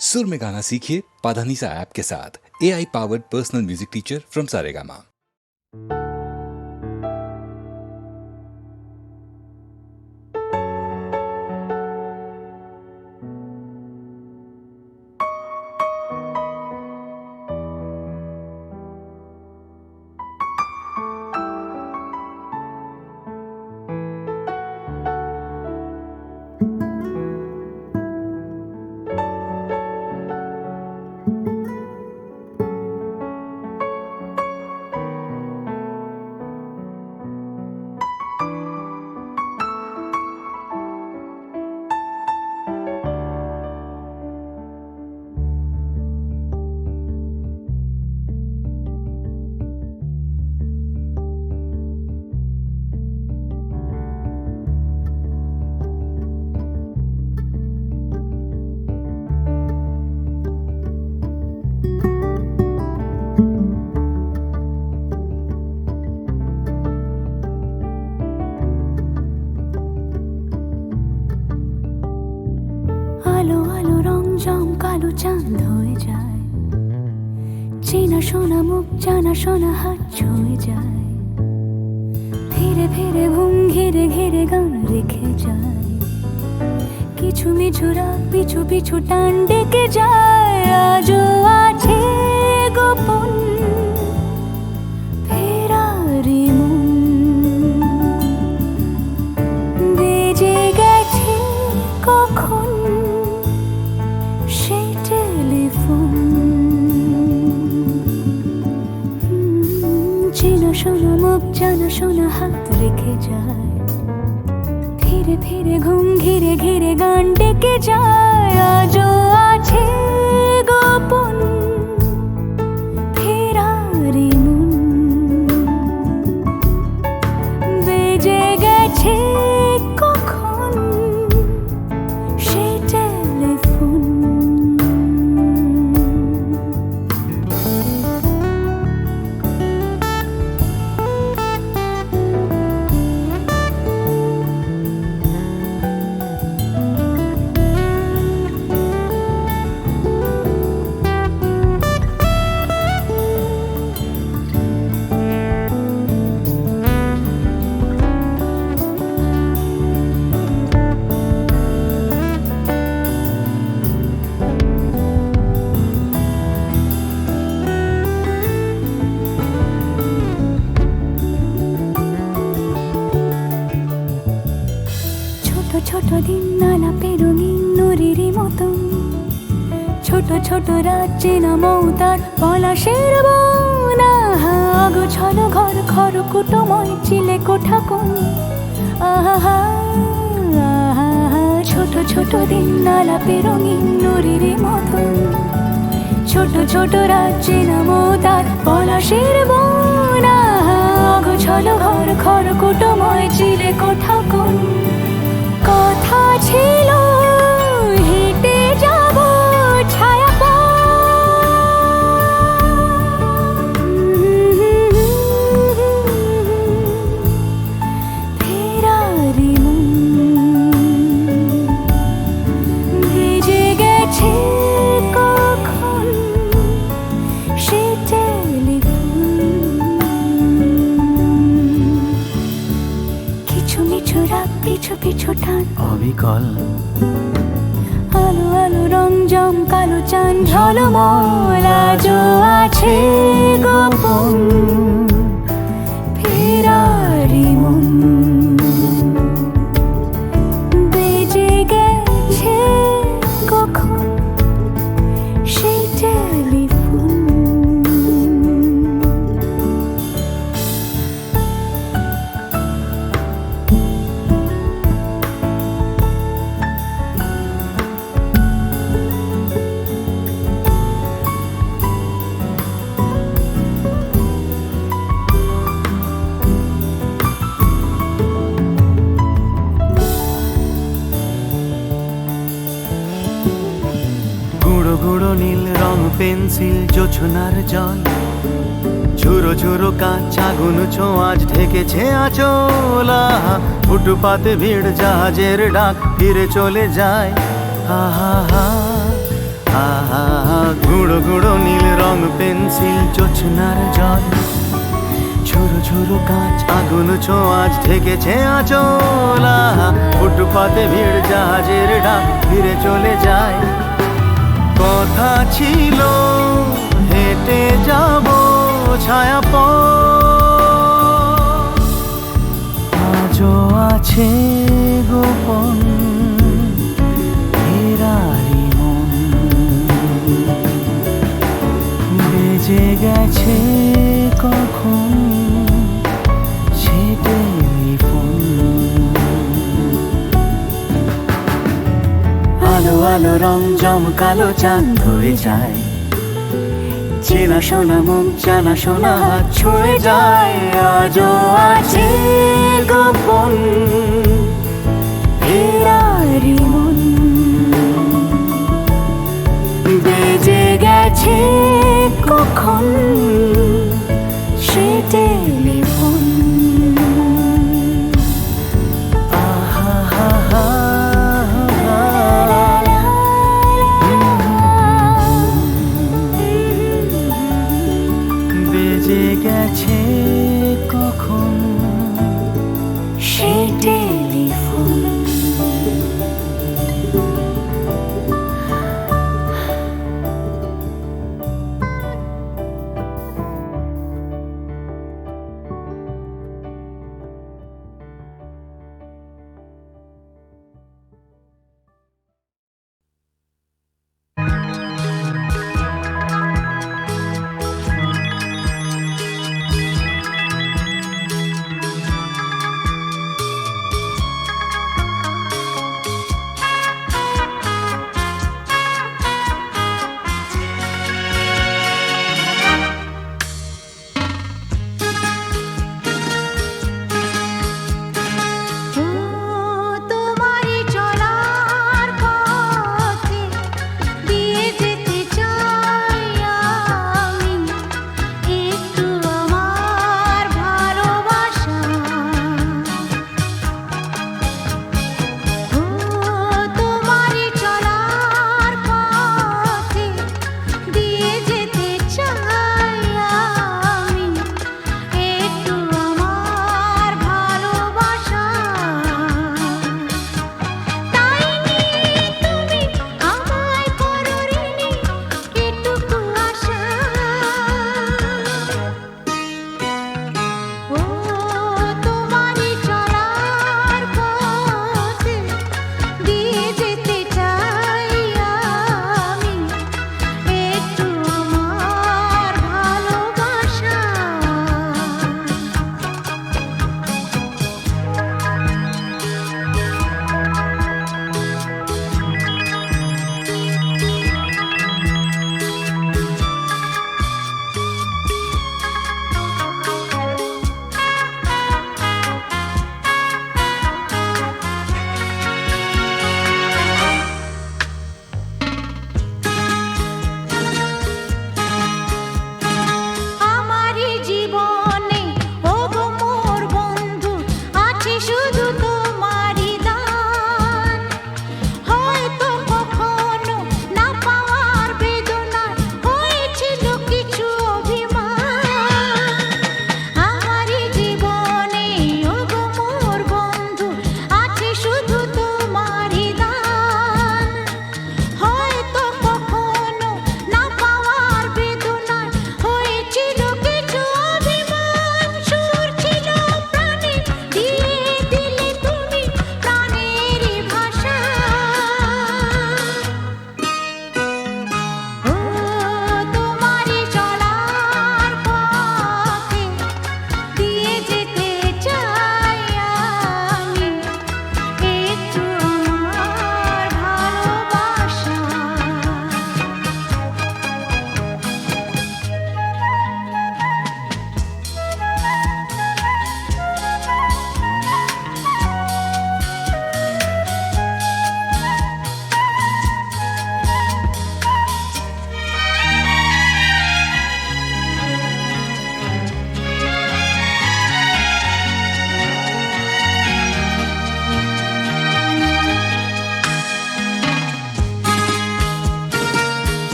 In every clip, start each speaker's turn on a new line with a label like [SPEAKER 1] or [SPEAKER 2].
[SPEAKER 1] सुर में गाना सीखिए पाधानीसा ऐप के साथ। AI powered personal music teacher from Saregama.
[SPEAKER 2] আলো আলো রং জম কালো চাঁদ হয়ে যায়, চেনা শোনা মুখ জানা শোনা হাত ছুঁয়ে যায়, ফিরে ফিরে ঘুম ঘিরে ঘিরে গান রেখে যায়, কিছু মিছু রাত পিছু পিছু টান ডেকে যায়। আজও আছে গোপন ফেরারি মন, বেজে গেছে কখন সেই টেলিফোন। চেনা শোনা মুখ জানা শোনা হাত রেখে যায়, ফিরে ফিরে ঘুম ঘিরে ঘিরে গান ডেকে যায়। আজও আছে গোপন ফেরারি মন, বেজে গেছে কখন সেই টেলিফোন। ছোট দিন আলাপের রঙিন নুরির মতন, ছোট ছোট রাত চেনা মৌতার পলাশের বন। আগোছালো ঘর খড়কুটোময় চিলে কোঠা কোন, আহা আহা। ছোট ছোট দিন আলাপের রঙিন নুরির মতন, ছোট ছোট রাত চেনা মৌতার পলাশের বন। আগোছালো ঘর খড়কুটোময় চিলে কোঠা কোন। কথা ছিল হেঁটে যাব ছায়া ফেরারি মন, ভেজে গেছে কখন সে টেলিফোন। কিছু মিছু রাত পিছু পিছু টান
[SPEAKER 3] অবিকল,
[SPEAKER 2] আলো আলো রং জম কালো চাঁদ ঝলমল। আজও আছে গোপন ফেরারি মন, বেজে গেছে কখন সেই টেলিফোন।
[SPEAKER 3] গুঁড়ো গুঁড়ো নীল রং পেন্সিল জোছনার জল, ঝুরো ঝুরো কাঁচ আগুন ছোঁয়াজ ঢেকেছে আঁচলা। ফুটপাতে ভিড় জাহাজের ডাক ফিরে চলে যায়। আহা হা গুঁড়ো গুঁড়ো নীল রং পেন্সিল জোছনার জল, ঝুরো ঝুরো কাঁচ আগুন ছোঁয়াজ ঢেকেছে আঁচলা। ফুটপাতে ভিড় জাহাজের ডাক ফিরে চলে যায়। কথা ছিল হেঁটে যাব ছায়া আজও আছে গোপন ফেরারি মন, বেজে গেছে কখন সে টেলিফোন। আলো আলো রং জমকালো চাঁদ হয়ে যায়, চেনা শোনা মুখ জানা শোনা হাত ছুঁয়ে যায়। আজও আছে গোপন
[SPEAKER 2] ফেরারি মন,
[SPEAKER 3] বেজে গেছে
[SPEAKER 2] কখন সে টেলিফোন।
[SPEAKER 3] আহা হা হা বেজে গেছে কখন
[SPEAKER 2] সে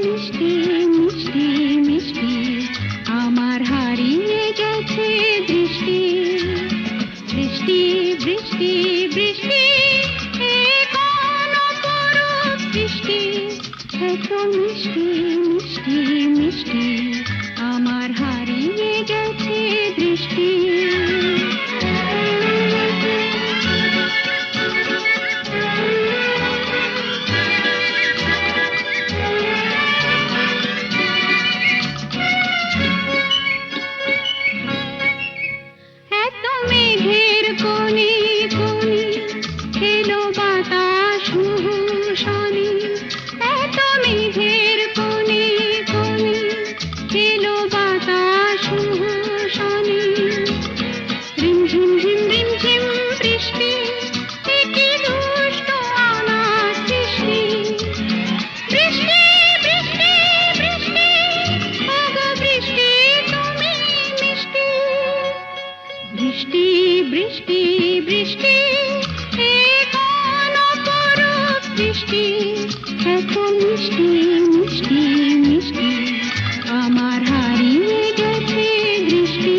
[SPEAKER 2] মিষ্টি মিষ্টি মিষ্টি আমার হারিয়ে গেছে দৃষ্টি বৃষ্টি বৃষ্টি বৃষ্টি এ কোন অপরূপ বৃষ্টি এত মিষ্টি মিষ্টি মিষ্টি আমার হারিয়ে গেছে দৃষ্টি এত মেঘের কোণে কোণে এলো বাতাস মুহুশনি এত মেঘের কোণে কোণে এলো বাতাস মুহুশনি রিমঝিম ঝিম রিমঝিম বৃষ্টি এ কি দুষ্ট অনাথ সৃষ্টি বৃষ্টি বৃষ্টি বৃষ্টি ওগো বৃষ্টি তুমি মিষ্টি বৃষ্টি বৃষ্টি বৃষ্টি এ কোন অপরূপ বৃষ্টি এত মিষ্টি মিষ্টি মিষ্টি আমার হারিয়ে গেছে দৃষ্টি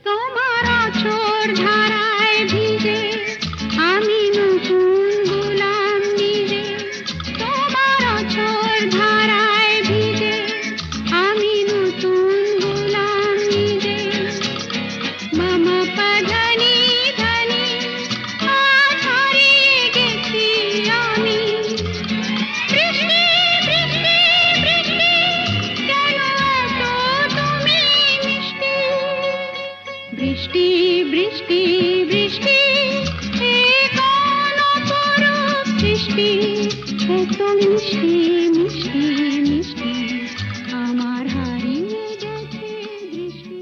[SPEAKER 2] তোমার আঁচড় ধারায় ভিজে আমি নতুন গোলাম নিজে তোমার আঁচড় ধারায় ভিজে আমি নতুন গোলাম নিজে মামা পাধানি ধানি আজ হারিয়ে গেছি আমি বৃষ্টি বৃষ্টি বৃষ্টি কেন এত তুমি মিষ্টি বৃষ্টি বৃষ্টি বৃষ্টি এ কোন অপরূপ বৃষ্টি এত মিষ্টি মিষ্টি মিষ্টি আমার হারিয়ে গেছে দৃষ্টি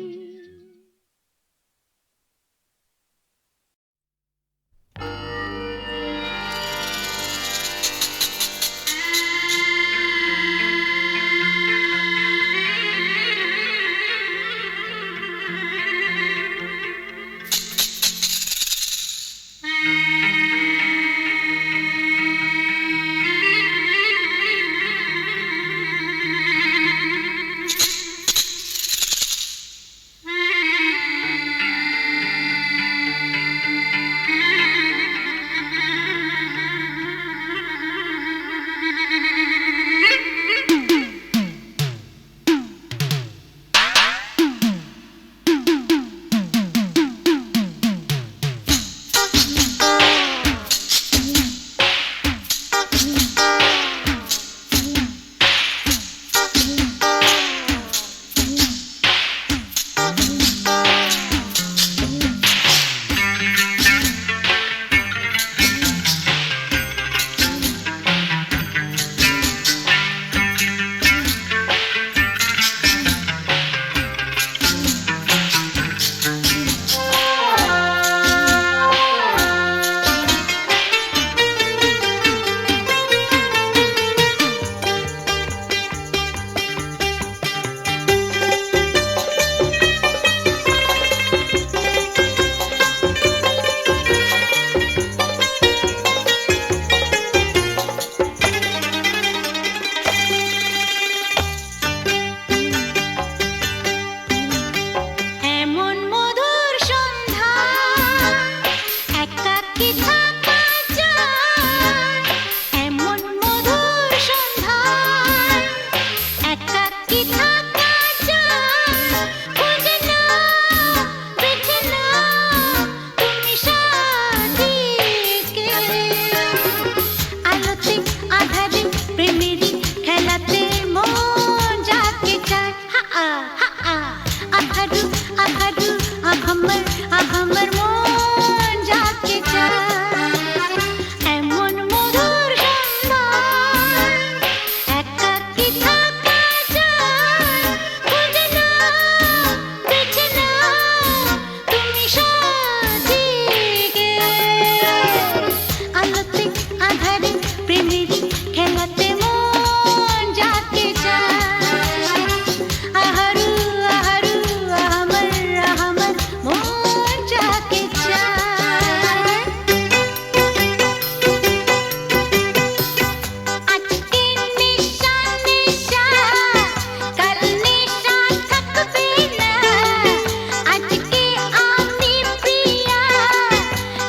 [SPEAKER 2] খেলাতে মন যাকে চায় যাকে চায়। আজকে নেশা নেশা, কাল নেশা থাকবে না। আজকে আমি প্রিয়া,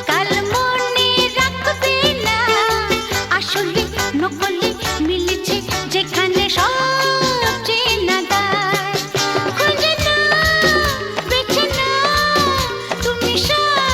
[SPEAKER 2] কাল মনে রাখবে না। আসলে নকলে মিলেছে যেখানে সব চেনা দায়। খুঁজে নাও, বেছে নাও তুমি সব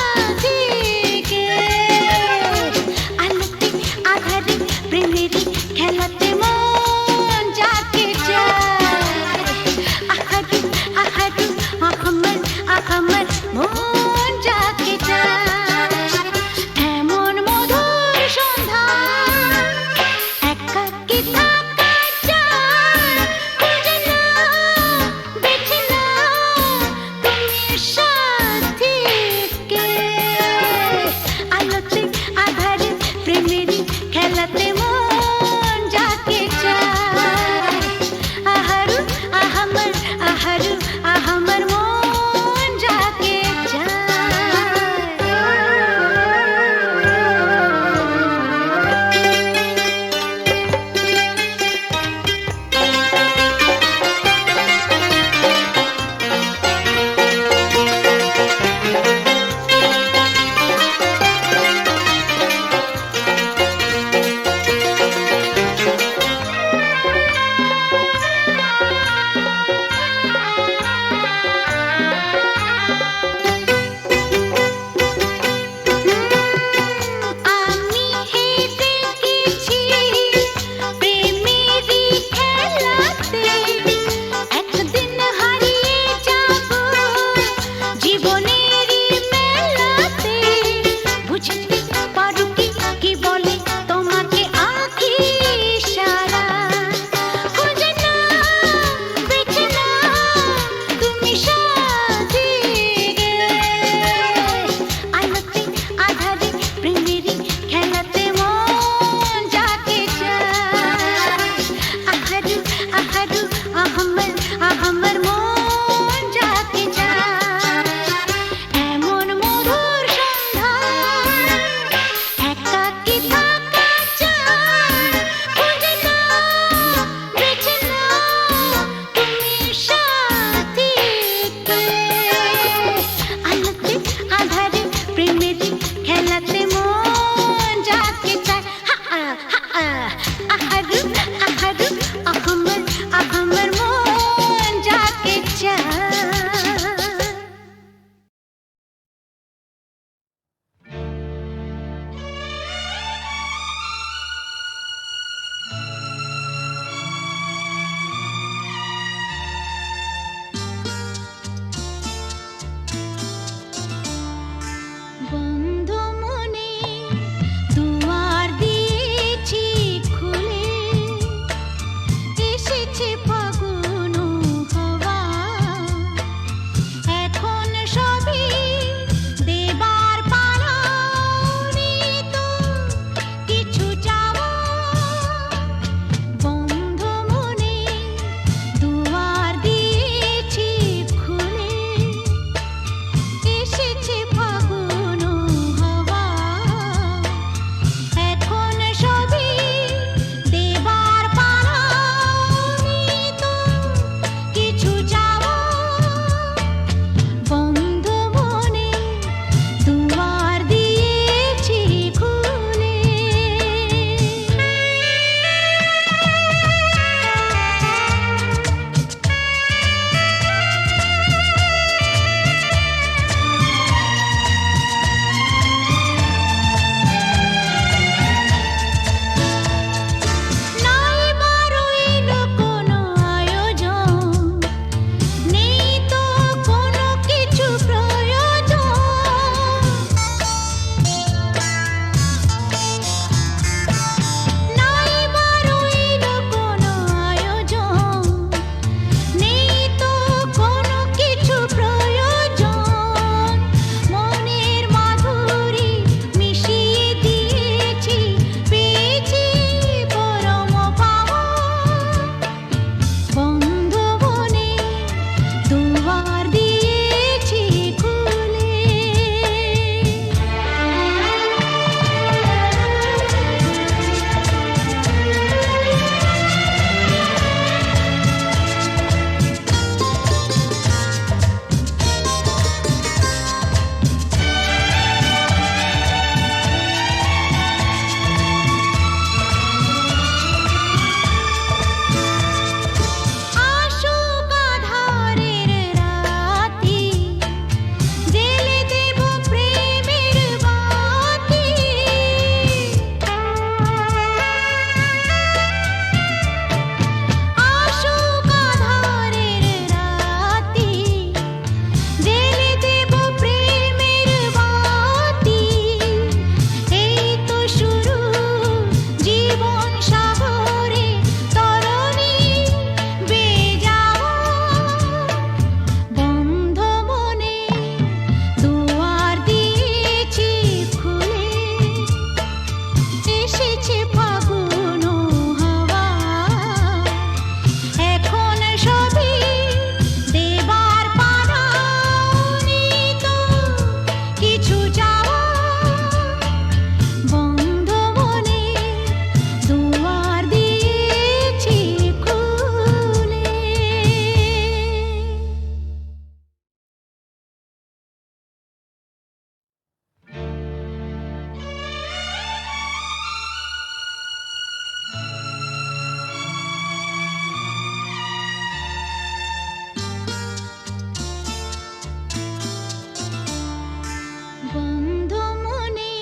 [SPEAKER 2] বন্ধ মনে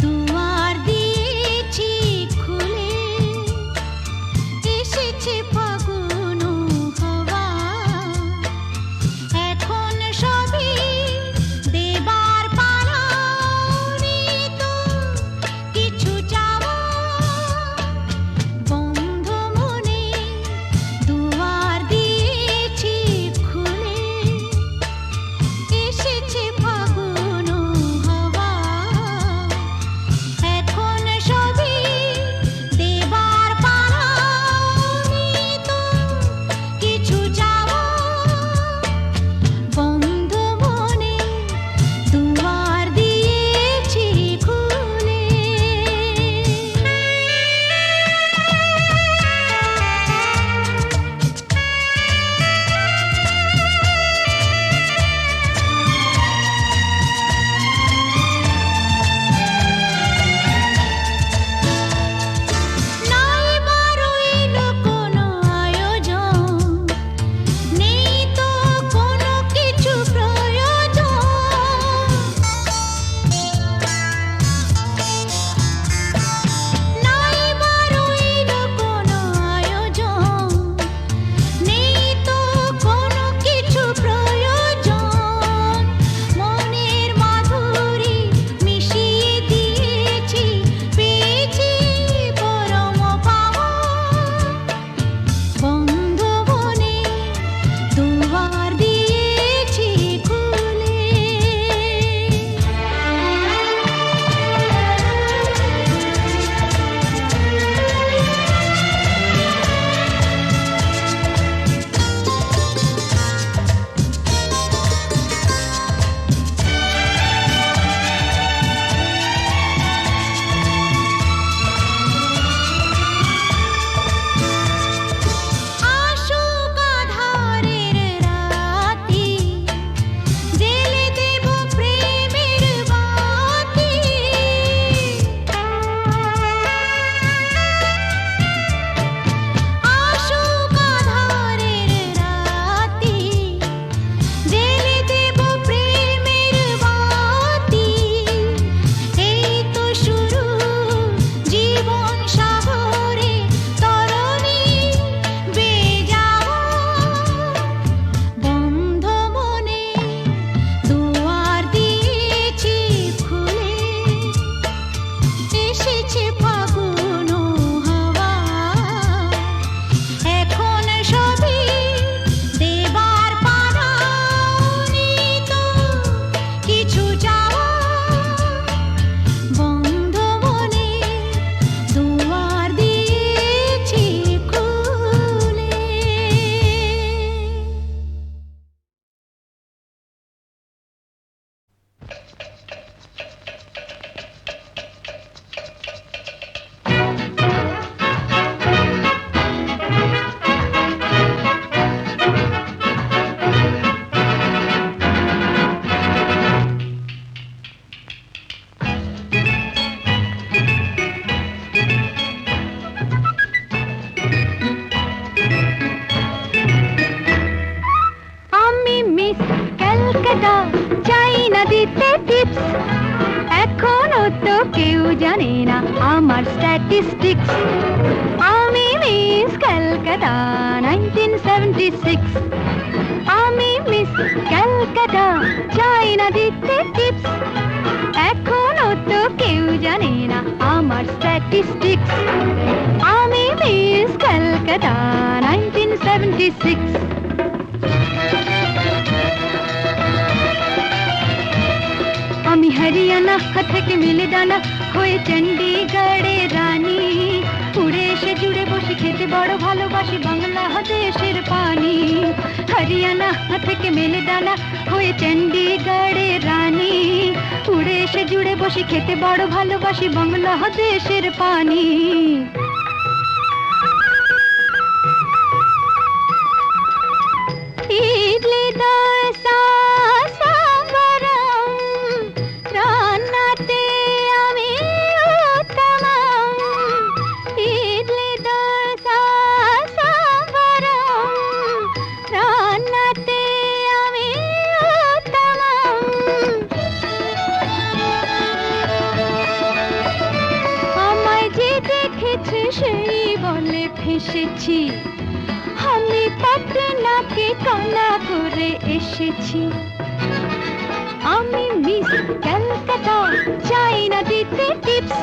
[SPEAKER 2] দুয়ার দিয়েছি খুলে, এসেছে ফাগুন হাওয়া, এখন সবই দেবার পালা, তো কিছু চাওয়া। বন্ধ মনে দুয়ার দিয়েছি খুলে, এসেছে ফাগুন হাওয়া, এখন সবই দেবার পালা, তো কিছু চাওয়া। বন্ধ মনে দুয়ার দিয়েছি খুলে। নাই বারইল কোনো আয়োজন, নেই তো কোনো কিছু প্রয়োজন। নাই বারইল কোনো আয়োজন, নেই তো কোনো কিছু প্রয়োজন। মনের মাধুরী মিশিয়ে দিয়েছি, পেয়েছি পরম পাওয়া। বন্ধ মনে দুয়ার দিয়েছি খুলে। আসুক আঁধারের রাতি, জ্বেলে দেব প্রেমের বাতি। আসুক আঁধারের রাতি, জ্বেলে দেব প্রেমের বাতি। এই তো শুরু জীবন সাগরে তরণী বেয়ে যাওয়া। বন্ধ মনে দুয়ার দিয়েছি খুলে, এসেছে ফাগুন হাওয়া, এখন সবই দেবার পালা, তো কিছু চাওয়া। বন্ধ মনে দুয়ার দিয়েছি খুলে। আমি মিস ক্যালকাটা, চাই না দিতে টিপস, এখনো তো কেউ জানে না আমার স্ট্যাটিস্টিক্স। আমি মিস ক্যালকাটা 1976, আমি মিস ক্যালকাটা, চাই না দিতে টিপস, এখনো তো কেউ জানে না আমার স্ট্যাটিস্টিক্স। আমি মিস ক্যালকাটা 1976। আমি হরিয়ানা থেকে মিলে দানা হয়ে চণ্ডীগড়ের রানী, উড়ে এসে জুড়ে বসে খেতে বড় ভালোবাসি বাংলাদেশের পানি। হরিয়ানা থেকে মেলে দানা হয়ে চণ্ডীগড়ের রানী, উড়ে এসে জুড়ে বসে খেতে বড় ভালোবাসি বাংলাদেশের পানি। ইডলি দোসা সাম্বারম, রান্নাতে আমি উত্তমম। ইডলি দোসা সাম্বারম, রান্নাতে আমি উত্তমম। জলে ভেসেছি, আমি পাটনাকে কানা করে এসেছি। আমি মিস ক্যালকাটা, চাই না দিতে টিপস,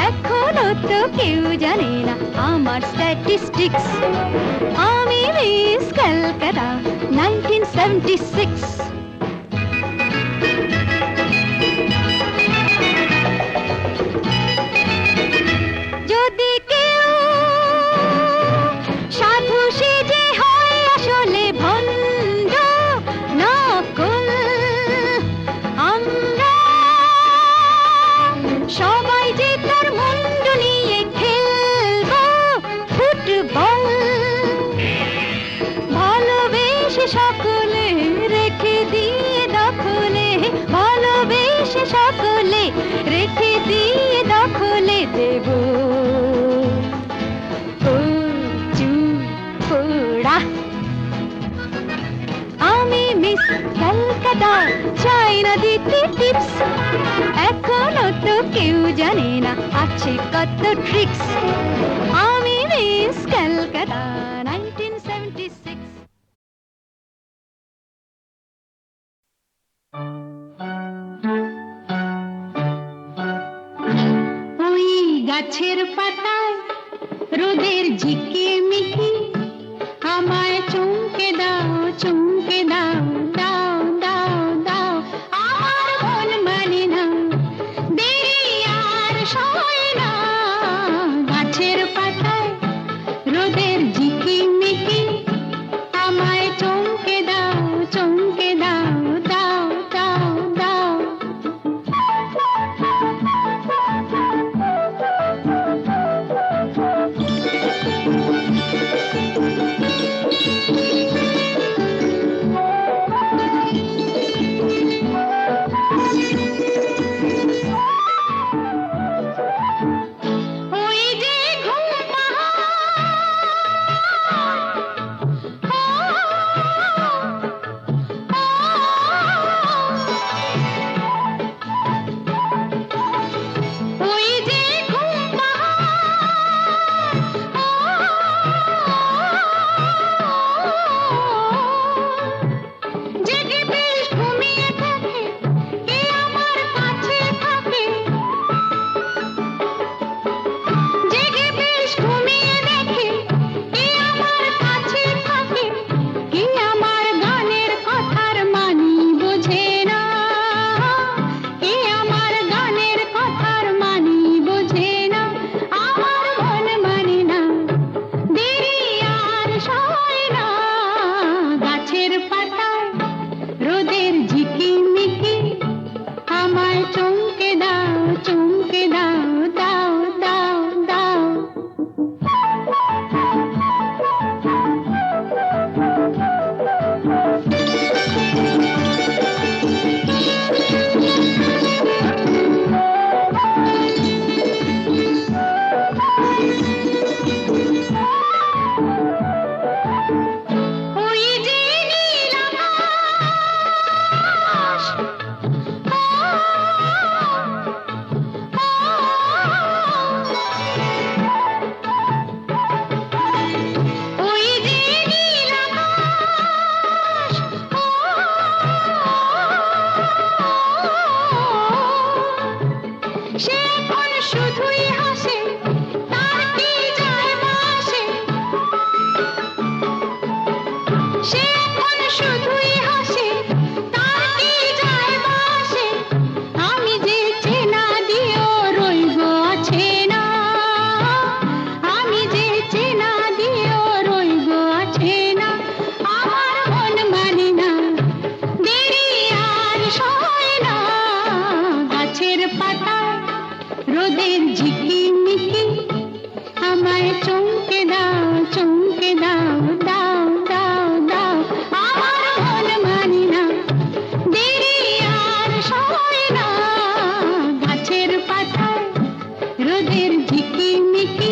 [SPEAKER 2] এখনো তো কেউ জানে না আমার স্ট্যাটিস্টিক্স। আমি মিস ক্যালকাটা 1976। যদি কেউ সাধু সেজে হয় আসলে ভণ্ড নকল, আমরা সবাই যে তার মুন্ড নিয়ে খেলবো ফুটবল। ভালোবেসে সকলে রেখে দিয়ে দখলে, ভালোবেসে সকলে রেখে দিয়ে দখলে দেব পোড়া। আমি মিস ক্যালকাটা, চাই না দিতে টিপস, এখনো তো কেউ জানে না আছে কত ট্রিক্স। আমি মিস ক্যালকাটা 1976। ওই গাছের পাতায় রোদের ঝিকিমিকি, আমায় চমকে দাও চমকে দাও, দাও দাও দাও। আমার মন মানে না, দেরি আর সয় না। গাছের পাতায় রোদের ঝিকিমিকি, আমায় চমকে দাও চমকে দাও, দাও দাও দাও। ওই যে ঘুম ওই যে ঘুম জেগে বেশ ঘুমিয়ে থাকে, কে আমার কাছে থাকে। জেগে বেশ ঘুমিয়ে দেখে, কে আমার কাছে থাকে। কে আমার গানের কথার মানি বোঝে না, কে আমার গানের কথার মানি বোঝে না। আমার মন মানে না, দেরি আর সয় না। গাছের পাতায় রোদের ঝিকিমিকি, আমায় চমকে দাও চমকে দাও, দাও দাও দাও। ওই যে নীল আকাশ, ওই যে নীল আকাশ, সে এখন শুধুই হাসে, তার কি যায় আসে। সে এখন শুধুই হাসে, তার কি যায় আসে। আমি যে চেনা দিয়েও রইব আছে না, আমি যে চেনা দিয়েও রইব আছে না। আমার মন মানে না, দেরি আর সয় না। গাছের পাতায় রোদের ঝিকিমিকি, আমায় চমকে দাও চমকে দাও, দাও দাও দাও। আমার মন মানে না, দেরি আর সয় না। গাছের পাতায় রোদের ঝিকিমিকি,